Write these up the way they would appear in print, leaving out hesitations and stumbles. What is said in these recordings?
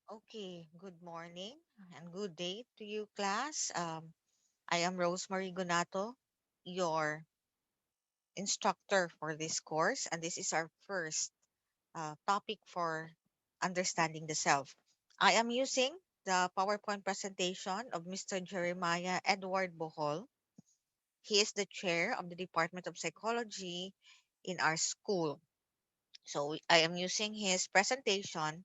Okay, good morning and good day to you, class. I am Rosemary Gonato, your instructor for this course, and this is our first topic for understanding the self. I am using the PowerPoint presentation of Mr. Jeremiah Edward Bohol. He is the chair of the Department of Psychology in our school. So I am using his presentation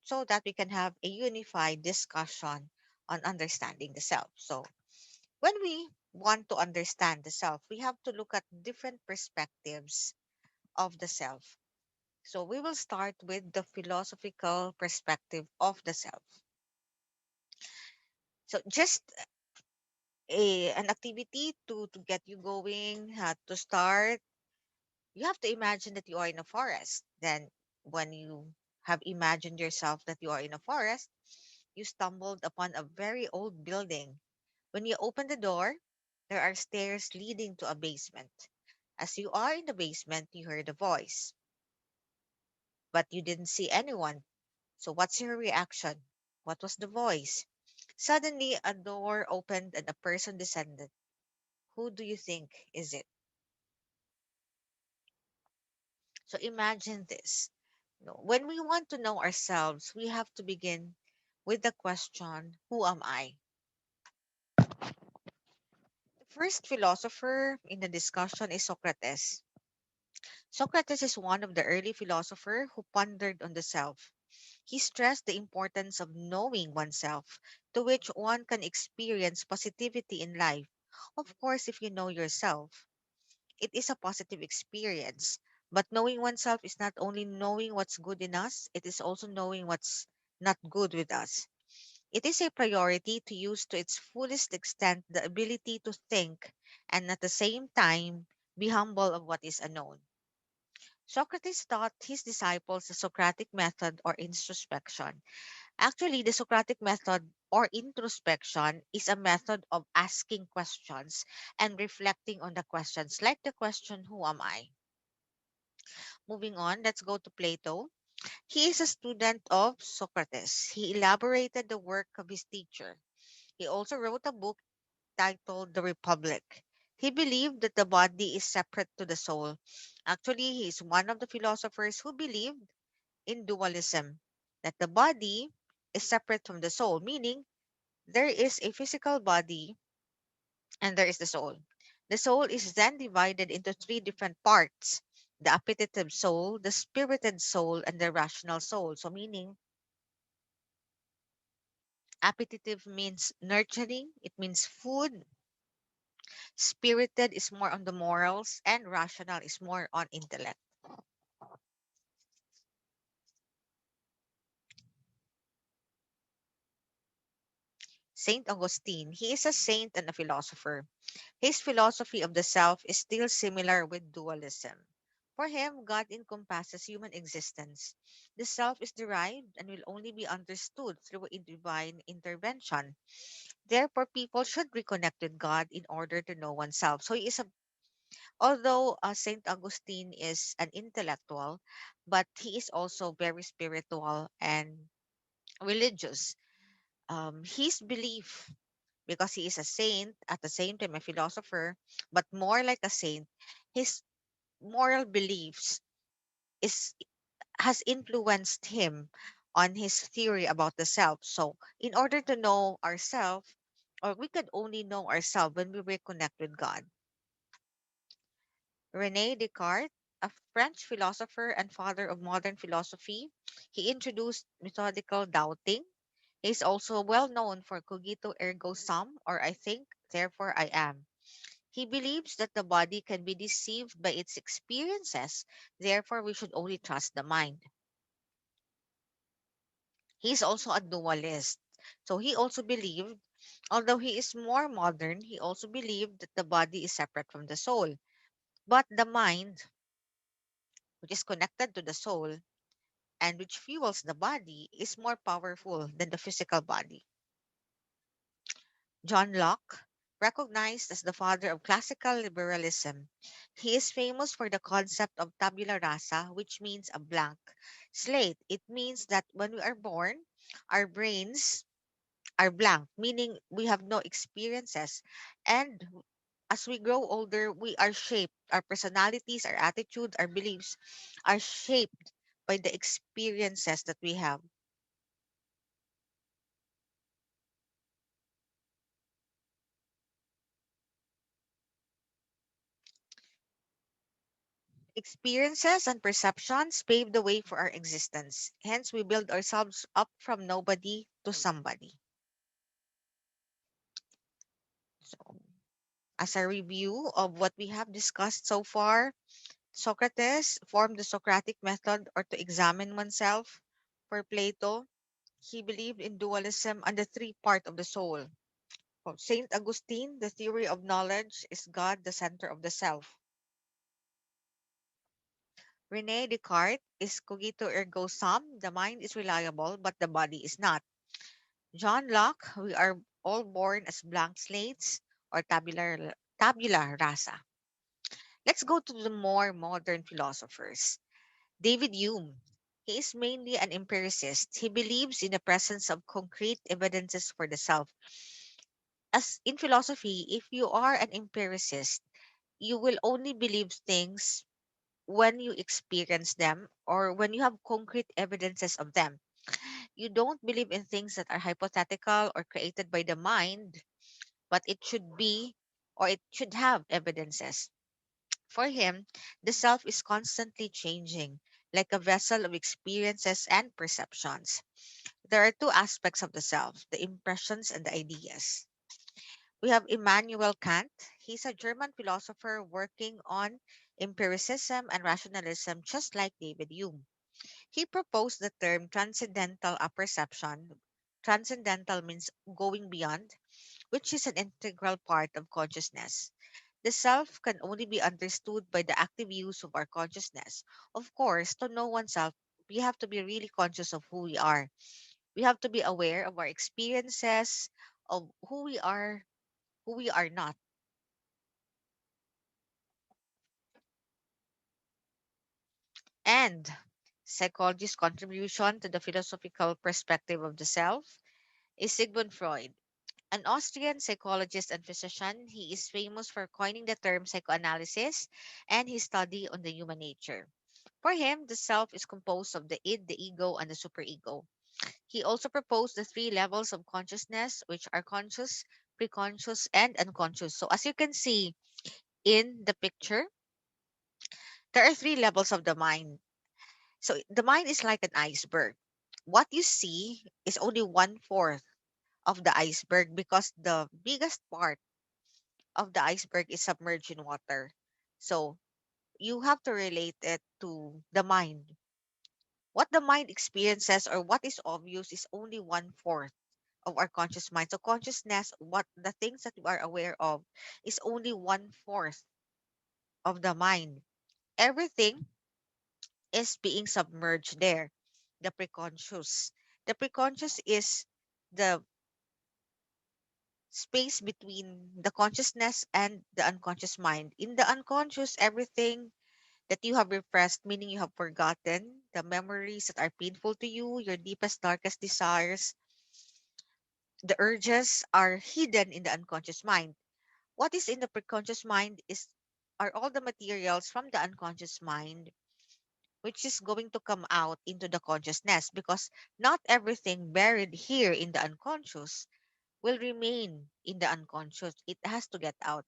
so that we can have a unified discussion on understanding the self. So, when we want to understand the self, we have to look at different perspectives of the self. So, we will start with the philosophical perspective of the self. So, just an activity to get you going, to start, you have to imagine that you are in a forest. Then, when you have imagined yourself that you are in a forest, you stumbled upon a very old building. When you open the door, there are stairs leading to a basement. As you are in the basement, you heard a voice, but you didn't see anyone. So, what's your reaction? What was the voice? Suddenly, a door opened and a person descended. Who do you think is it? So, imagine this. When we want to know ourselves, we have to begin with the question, who am I? The first philosopher in the discussion is Socrates. Socrates is one of the early philosophers who pondered on the self. He stressed the importance of knowing oneself, to which one can experience positivity in life. Of course, if you know yourself, it is a positive experience. But knowing oneself is not only knowing what's good in us, it is also knowing what's not good with us. It is a priority to use to its fullest extent the ability to think and at the same time be humble of what is unknown. Socrates taught his disciples the Socratic method or introspection. Actually, the Socratic method or introspection is a method of asking questions and reflecting on the questions, like the question, who am I? Moving on, let's go to Plato. He is a student of Socrates. He elaborated the work of his teacher. He also wrote a book titled The Republic. He believed that the body is separate to the soul. Actually, he is one of the philosophers who believed in dualism, that the body is separate from the soul, meaning there is a physical body and there is the soul. The soul is then divided into three different parts: the appetitive soul, the spirited soul, and the rational soul. So, meaning appetitive means nurturing, it means food, spirited is more on the morals, and rational is more on intellect. Saint Augustine, he is a saint and a philosopher. His philosophy of the self is still similar with dualism. For him, God encompasses human existence. The self is derived and will only be understood through a divine intervention. Therefore, people should reconnect with God in order to know oneself. So he is a, although Saint Augustine is an intellectual, but he is also very spiritual and religious. His belief, because he is a saint, at the same time a philosopher, but more like a saint, his moral beliefs is has influenced him on his theory about the self. So, in order to know ourselves, or we could only know ourselves when we reconnect with God. Rene Descartes, a French philosopher and father of modern philosophy, he introduced methodical doubting. He is also well known for cogito ergo sum, or I think, therefore I am. He believes that the body can be deceived by its experiences, therefore, we should only trust the mind. He is also a dualist. So he also believed, although he is more modern, he also believed that the body is separate from the soul. But the mind, which is connected to the soul and which fuels the body, is more powerful than the physical body. John Locke, recognized as the father of classical liberalism, he is famous for the concept of tabula rasa, which means a blank slate. It means that when we are born, Our brains are blank, meaning we have no experiences. And as we grow older, we are shaped. Our personalities, our attitudes, our beliefs are shaped by the experiences that we have. Experiences and perceptions pave the way for our existence. Hence, we build ourselves up from nobody to somebody. So, as a review of what we have discussed so far, Socrates formed the Socratic method or to examine oneself. For Plato, he believed in dualism and the three part of the soul. For Saint Augustine, the theory of knowledge is God, the center of the self. Rene Descartes is cogito ergo sum, the mind is reliable, but the body is not. John Locke, we are all born as blank slates or tabula rasa. Let's go to the more modern philosophers. David Hume. He is mainly an empiricist. He believes in the presence of concrete evidences for the self. As in philosophy, if you are an empiricist, you will only believe things when you experience them or when you have concrete evidences of them. You don't believe in things that are hypothetical or created by the mind, but it should be or it should have evidences. For him, the self is constantly changing, like a vessel of experiences and perceptions. There are two aspects of the self, the impressions and the ideas. We have Immanuel Kant. He's a German philosopher working on empiricism and rationalism, just like David Hume. He proposed the term transcendental apperception. Transcendental means going beyond, which is an integral part of consciousness. The self can only be understood by the active use of our consciousness. Of course, to know oneself, we have to be really conscious of who we are. We have to be aware of our experiences, of who we are not. And psychology's contribution to the philosophical perspective of the self is Sigmund Freud. An Austrian psychologist and physician, he is famous for coining the term psychoanalysis and his study on the human nature. For him, the self is composed of the id, the ego, and the superego. He also proposed the three levels of consciousness, which are conscious, preconscious, and unconscious. So, as you can see in the picture, there are three levels of the mind. So, the mind is like an iceberg. What you see is only one fourth of the iceberg because the biggest part of the iceberg is submerged in water. So, you have to relate it to the mind. What the mind experiences or what is obvious is only one fourth of our conscious mind. So consciousness, what the things that we are aware of is only one fourth of the mind. Everything is being submerged there. The preconscious. The preconscious is the space between the consciousness and the unconscious mind. In the unconscious, everything that you have repressed, meaning you have forgotten, the memories that are painful to you, your deepest, darkest desires, the urges are hidden in the unconscious mind. What is in the preconscious mind is are all the materials from the unconscious mind which is going to come out into the consciousness because not everything buried here in the unconscious will remain in the unconscious. It has to get out.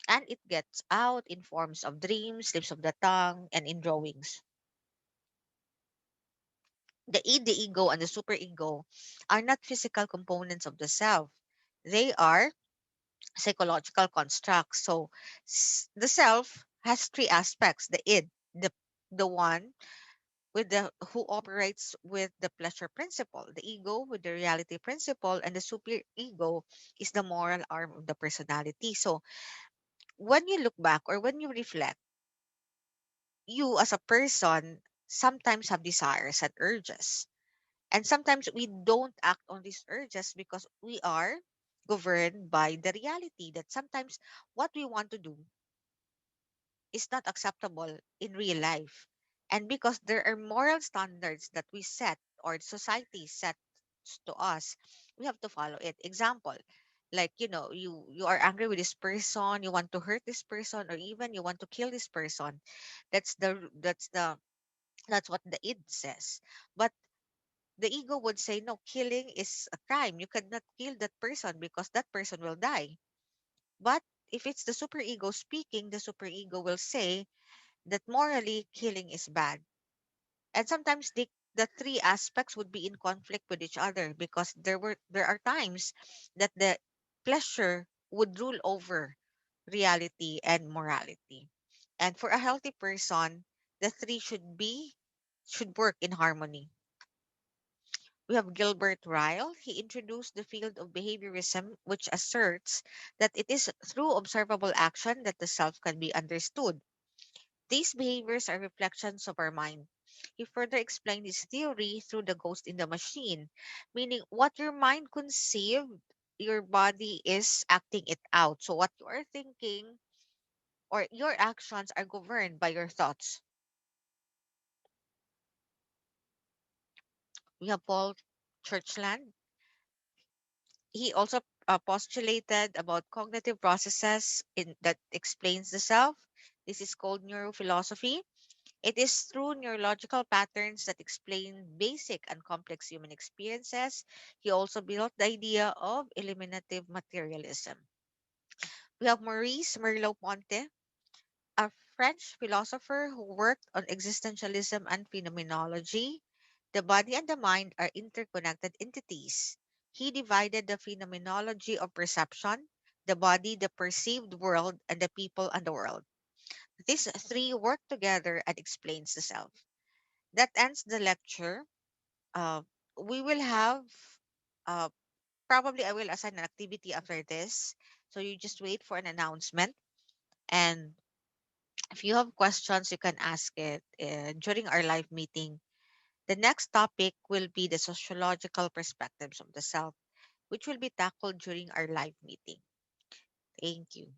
And it gets out in forms of dreams, slips of the tongue, and in drawings. The id, the ego, and the superego are not physical components of the self. They are psychological constructs. So the self has three aspects: the id, the one with the who operates with the pleasure principle, the ego with the reality principle, and the super ego is the moral arm of the personality. So when you look back or when you reflect, you as a person sometimes have desires and urges. And sometimes we don't act on these urges because we are governed by the reality that sometimes what we want to do is not acceptable in real life. And because there are moral standards that we set or society set to us, we have to follow it. Example, like you are angry with this person, you want to hurt this person, or even you want to kill this person. That's what the id says. But the ego would say, no, killing is a crime. You cannot kill that person because that person will die. But if it's the superego speaking, the superego will say that morally killing is bad. And sometimes the three aspects would be in conflict with each other because there are times that the pleasure would rule over reality and morality. And for a healthy person, the three should work in harmony. We have Gilbert Ryle. He introduced the field of behaviorism, which asserts that it is through observable action that the self can be understood. These behaviors are reflections of our mind. He further explained his theory through the ghost in the machine, meaning what your mind conceived, your body is acting it out. So, what you are thinking or your actions are governed by your thoughts. We have Paul Churchland. He also postulated about cognitive processes that explains the self. This is called neurophilosophy. It is through neurological patterns that explain basic and complex human experiences. He also built the idea of eliminative materialism. We have Maurice Merleau-Ponty, a French philosopher who worked on existentialism and phenomenology. The body and the mind are interconnected entities. He divided the phenomenology of perception, the body, the perceived world, and the people and the world. These three work together and explains the self. That ends the lecture. Uh, we will have uh, probably I will assign an activity after this. So you just wait for an announcement. And if you have questions, you can ask it during our live meeting. The next topic will be the sociological perspectives of the self, which will be tackled during our live meeting. Thank you.